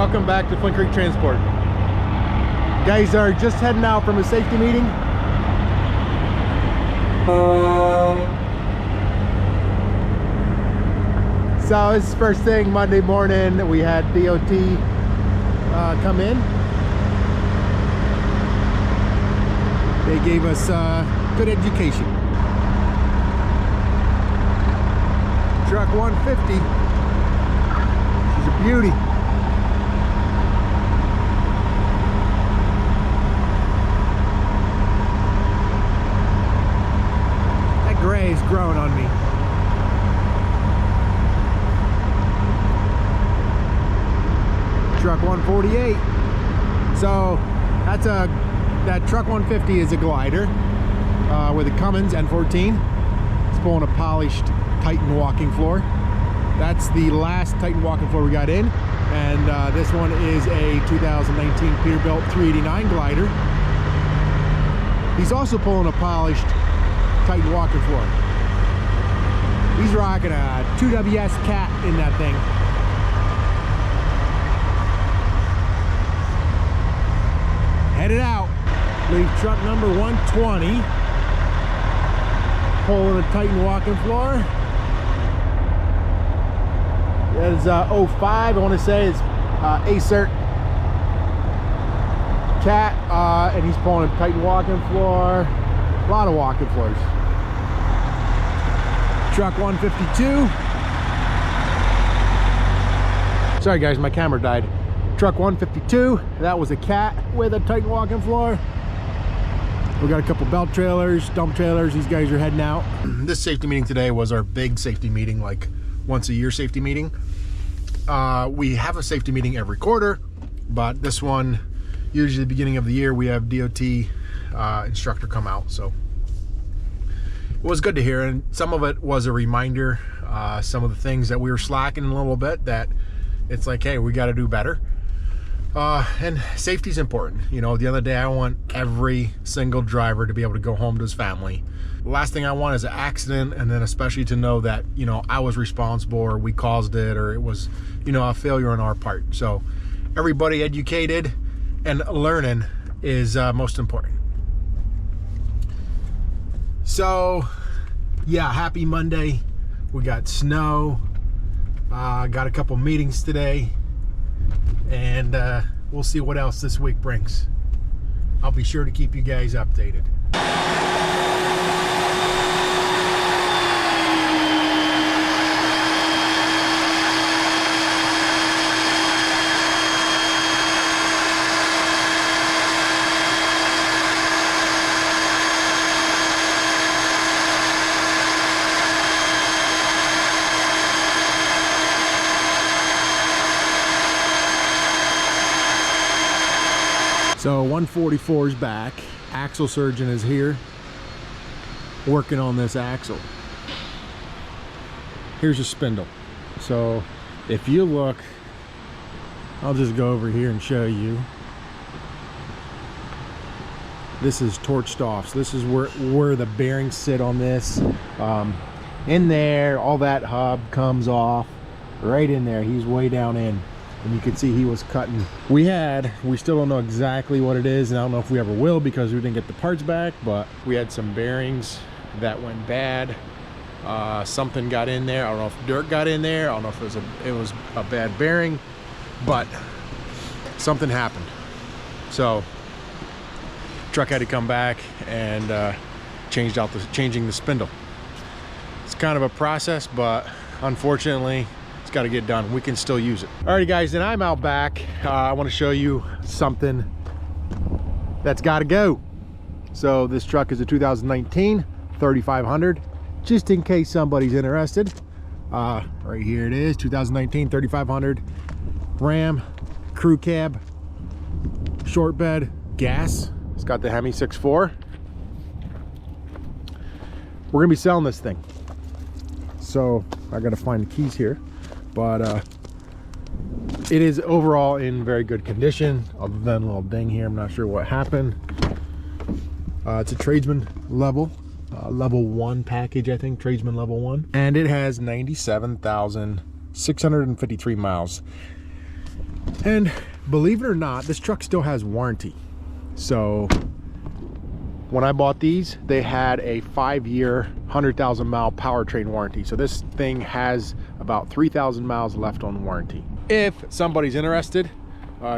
welcome back to Flint Creek Transport. Guys are just heading out from a safety meeting. So this is first thing Monday morning. We had DOT come in. They gave us good education. Truck 150. She's a beauty. That gray's growing on me. Truck 148. So that truck 150 is a glider with a Cummins N14. It's pulling a polished Titan walking floor. That's the last Titan walking floor we got in, and this one is a 2019 Peterbilt 389 glider. He's also pulling a polished Titan walking floor. He's rocking a 2WS cat in that thing. Headed out. Leave truck number 120. Pulling a Titan walking floor. That is 05, I want to say. It's Acert cat, and he's pulling a Titan walking floor. A lot of walking floors. Truck 152. Sorry guys, my camera died. Truck 152, that was a cat with a Titan walking floor. We got a couple belt trailers, dump trailers. These guys are heading out. This safety meeting today was our big safety meeting, like once a year safety meeting. We have a safety meeting every quarter, but this one, usually the beginning of the year, we have DOT instructor come out. So it was good to hear, and some of it was a reminder, some of the things that we were slacking a little bit, that it's like, hey, we got to do better. And safety is important. You know, the other day I want every single driver to be able to go home to his family. The last thing I want is an accident, and then especially to know that, you know, I was responsible, or we caused it, or it was, you know, a failure on our part. So everybody educated and learning is most important. So yeah, happy Monday. We got snow. Got a couple meetings today, and we'll see what else this week brings. I'll be sure to keep you guys updated. So 144 is back. Axle surgeon is here working on this axle. Here's a spindle. So if you look, I'll just go over here and show you. This is torched off. So this is where the bearings sit on this. In there, all that hub comes off right in there. He's way down in. And you can see he was cutting. We still don't know exactly what it is, and I don't know if we ever will because we didn't get the parts back, but we had some bearings that went bad. Something got in there. I don't know if dirt got in there. I don't know if it was a bad bearing, but something happened. So truck had to come back and changing the spindle. It's kind of a process, but unfortunately it's got to get done. We can still use it. Alrighty guys, and I'm out back. I want to show you something that's got to go. So this truck is a 2019 3500, just in case somebody's interested. Right here it is, 2019 3500 Ram crew cab, short bed, gas. It's got the Hemi 6.4. We're gonna be selling this thing, so I gotta find the keys here. But it is overall in very good condition, other than a little ding here. I'm not sure what happened. It's a tradesman level 1 package, I think, tradesman level 1, and it has 97,653 miles. And believe it or not, this truck still has warranty. So when I bought these, they had a 5-year, 100,000 mile powertrain warranty. So this thing has about 3,000 miles left on warranty. If somebody's interested,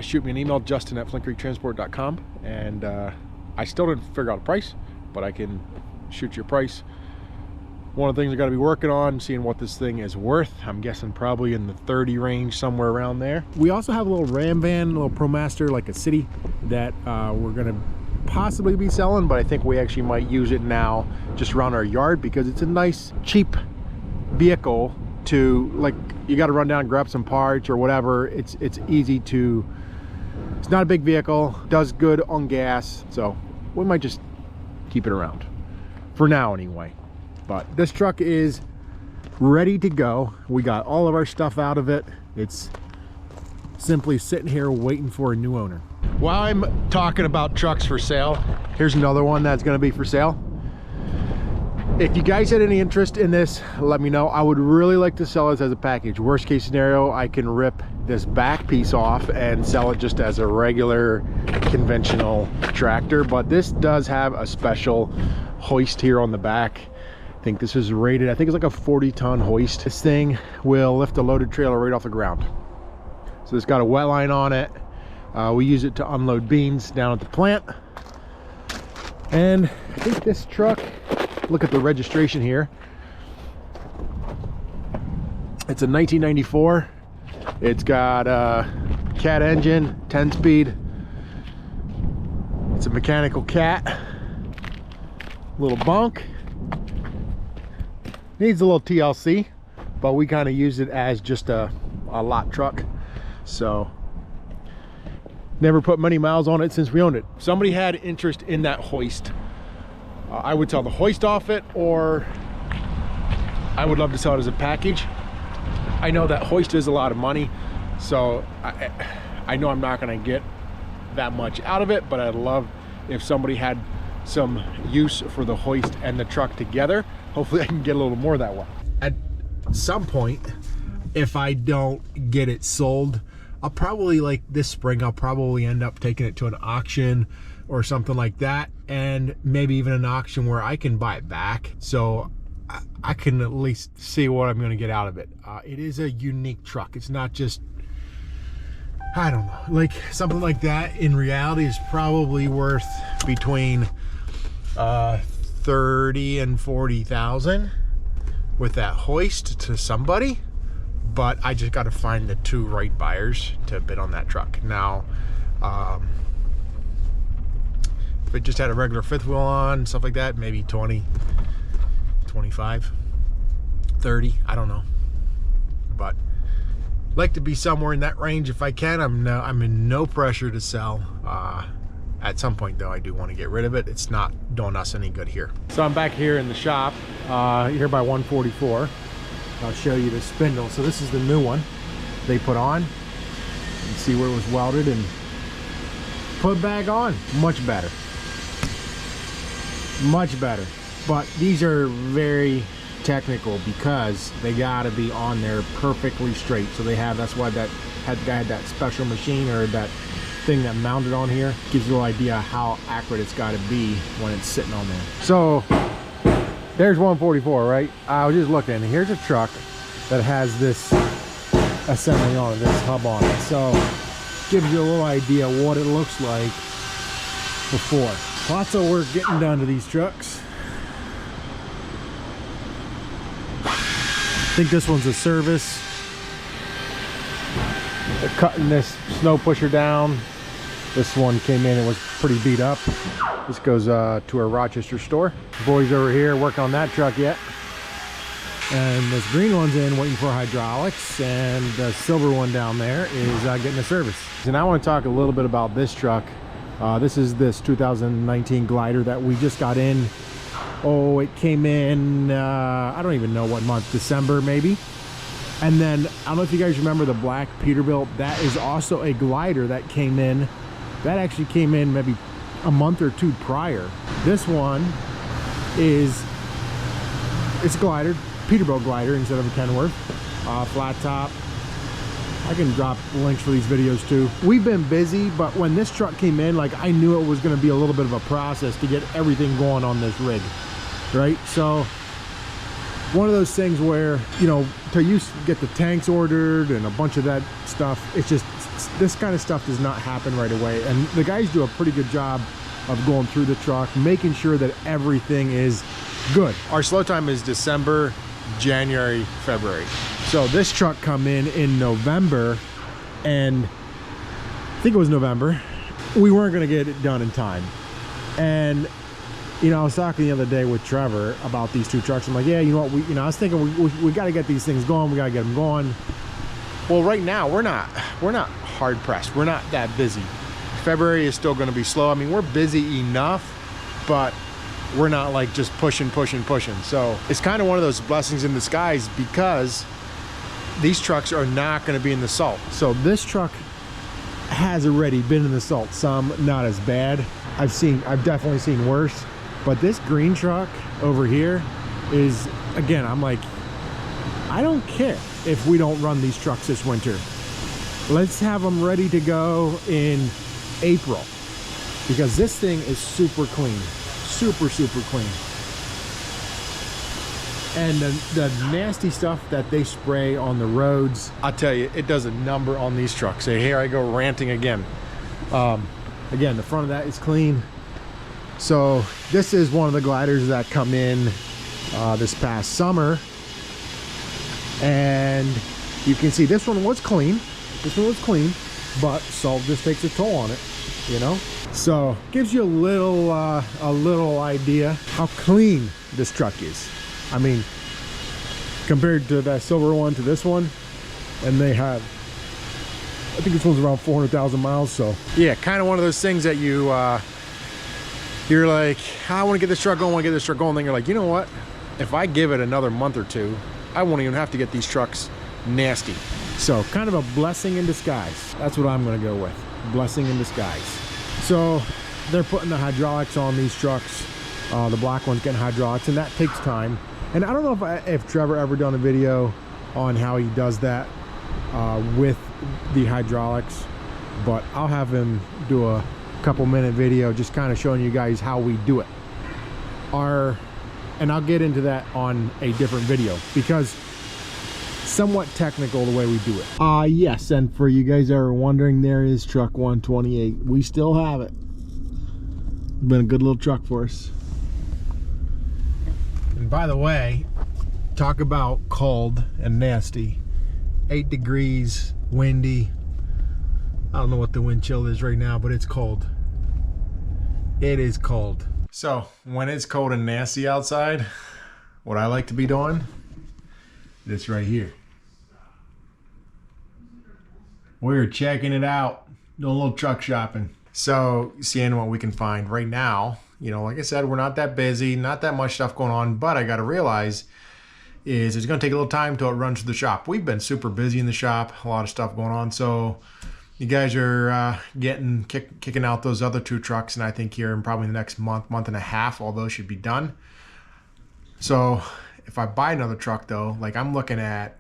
shoot me an email, justin@flintcreektransport.com. And I still didn't figure out a price, but I can shoot you a price. One of the things I got to be working on, seeing what this thing is worth. I'm guessing probably in the 30 range, somewhere around there. We also have a little Ram van, a little ProMaster, like a city, that we're gonna possibly be selling, but I think we actually might use it now just around our yard because it's a nice, cheap vehicle to, like, you got to run down and grab some parts or whatever. It's easy to, it's not a big vehicle, does good on gas, so we might just keep it around for now anyway. But this truck is ready to go. We got all of our stuff out of it. It's simply sitting here waiting for a new owner. While I'm talking about trucks for sale, here's another one that's going to be for sale. If you guys had any interest in this, let me know. I would really like to sell this as a package. Worst case scenario, I can rip this back piece off and sell it just as a regular conventional tractor, but this does have a special hoist here on the back. I think this is rated, I think it's like a 40-ton hoist. This thing will lift a loaded trailer right off the ground. So it's got a wet line on it. We use it to unload beans down at the plant. And I think this truck, look at the registration here. It's a 1994. It's got a cat engine, 10-speed. It's a mechanical cat. Little bunk. Needs a little TLC, but we kind of use it as just a lot truck. So never put many miles on it since we owned it. If somebody had interest in that hoist, I would sell the hoist off it, or I would love to sell it as a package. I know that hoist is a lot of money, so I know I'm not going to get that much out of it, but I'd love if somebody had some use for the hoist and the truck together. Hopefully I can get a little more that way. At some point, if I don't get it sold, I'll probably, like this spring, I'll probably end up taking it to an auction or something like that, and maybe even an auction where I can buy it back, so I can at least see what I'm going to get out of it. It is a unique truck. It's not just, I don't know, like something like that in reality is probably worth between 30 and 40,000 with that hoist to somebody, but I just got to find the two right buyers to bid on that truck. Now if it just had a regular fifth wheel on, stuff like that, maybe 20, 25, 30, I don't know, but like to be somewhere in that range if I can. I'm in no pressure to sell. At some point though, I do want to get rid of it. It's not doing us any good here. So I'm back here in the shop, here by 144. I'll show you the spindle. So this is the new one they put on. You can see where it was welded and put back on. Much better. Much better. But these are very technical because they gotta be on there perfectly straight. So they have, that's why that guy had that special machine, or that thing that mounted on here. Gives you a little idea how accurate it's got to be when it's sitting on there. So there's 144, right? I was just looking. Here's a truck that has this assembly on it, this hub on it. So gives you a little idea what it looks like before. Lots of work getting done to these trucks. I think this one's a service. They're cutting this snow pusher down. This one came in and was pretty beat up. This goes to our Rochester store. The boys over here working on that truck yet. And this green one's in waiting for hydraulics, and the silver one down there is getting a service. And I want to talk a little bit about this truck. This is this 2019 glider that we just got in. Oh, it came in, I don't even know what month, December maybe. And then, I don't know if you guys remember the black Peterbilt. That is also a glider that came in. That actually came in maybe a month or two prior. This one is, it's a glider, Peterbilt glider instead of a Kenworth. Flat top, I can drop links for these videos too. We've been busy, but when this truck came in, like, I knew it was going to be a little bit of a process to get everything going on this rig, right? So one of those things where, you know, till you get the tanks ordered and a bunch of that stuff, it's just, this kind of stuff does not happen right away. And the guys do a pretty good job of going through the truck, making sure that everything is good. Our slow time is December, January, February. So this truck come in November, and I think it was November. We weren't gonna get it done in time. And you know, I was talking the other day with Trevor about these two trucks. I'm like, yeah, you know what, I was thinking we got to get these things going. We got to get them going. Well, right now we're not hard pressed. We're not that busy. February is still going to be slow. I mean, we're busy enough, but we're not like just pushing. So it's kind of one of those blessings in disguise, because these trucks are not going to be in the salt. So this truck has already been in the salt. Some not as bad. I've definitely seen worse. But this green truck over here is, again, I'm like, I don't care if we don't run these trucks this winter. Let's have them ready to go in April, because this thing is super clean, super clean. And the nasty stuff that they spray on the roads, I'll tell you, it does a number on these trucks. So here I go ranting again. Again, the front of that is clean. So this is one of the gliders that come in this past summer, and you can see this one was clean. But salt just takes a toll on it, you know. So gives you a little idea how clean this truck is. I mean, compared to that silver one to this one, and they have, I think this one's around 400,000 miles. So yeah, kind of one of those things that you're like, I want to get this truck going, then you're like, you know what, if I give it another month or two, I won't even have to get these trucks nasty. So kind of a blessing in disguise. That's what I'm going to go with, blessing in disguise. So they're putting the hydraulics on these trucks. The black one's getting hydraulics, and that takes time. And I don't know if Trevor ever done a video on how he does that with the hydraulics, but I'll have him do a couple-minute video just kind of showing you guys how we do it. And I'll get into that on a different video, because somewhat technical the way we do it. Yes, and for you guys that are wondering, there is truck 128. We still have it. Been a good little truck for us. And by the way, talk about cold and nasty. 8 degrees, windy. I don't know what the wind chill is right now, but it's cold. It is cold. So when it's cold and nasty outside, what I like to be doing, this right here. We're checking it out, doing a little truck shopping. So seeing what we can find right now. You know, like I said, we're not that busy, not that much stuff going on, but I got to realize is it's going to take a little time till it runs through the shop. We've been super busy in the shop, a lot of stuff going on. So you guys are kicking out those other 2 trucks, and I think here in probably the next month and a half, all those should be done. So if I buy another truck though, like I'm looking at,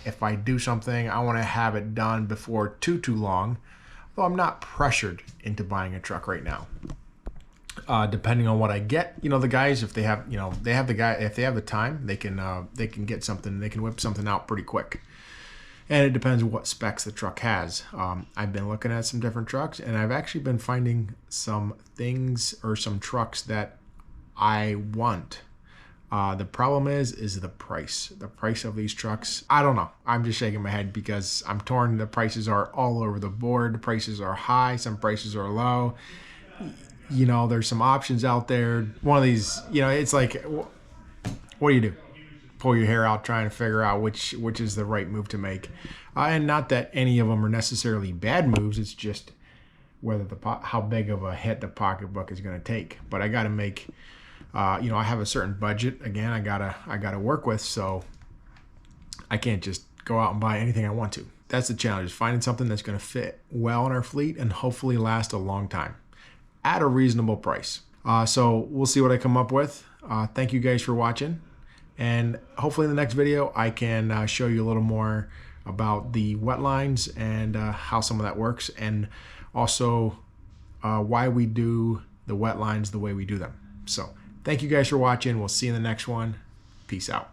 if I do something, I want to have it done before too long. Though I'm not pressured into buying a truck right now. Depending on what I get, you know, the guys, if they have, you know, if they have the time, they can get something, they can whip something out pretty quick. And it depends what specs the truck has. I've been looking at some different trucks, and I've actually been finding some things or some trucks that I want. The problem is the price. The price of these trucks, I don't know. I'm just shaking my head because I'm torn. The prices are all over the board. The prices are high. Some prices are low. You know, there's some options out there. One of these, you know, it's like, what do? Pull your hair out trying to figure out which is the right move to make. And not that any of them are necessarily bad moves. It's just whether how big of a hit the pocketbook is going to take. But I got to make, you know, I have a certain budget. Again, I gotta work with, so I can't just go out and buy anything I want to. That's the challenge, is finding something that's going to fit well in our fleet and hopefully last a long time at a reasonable price. So we'll see what I come up with. Thank you guys for watching. And hopefully in the next video, I can show you a little more about the wet lines and how some of that works, and also why we do the wet lines the way we do them. So thank you guys for watching. We'll see you in the next one. Peace out.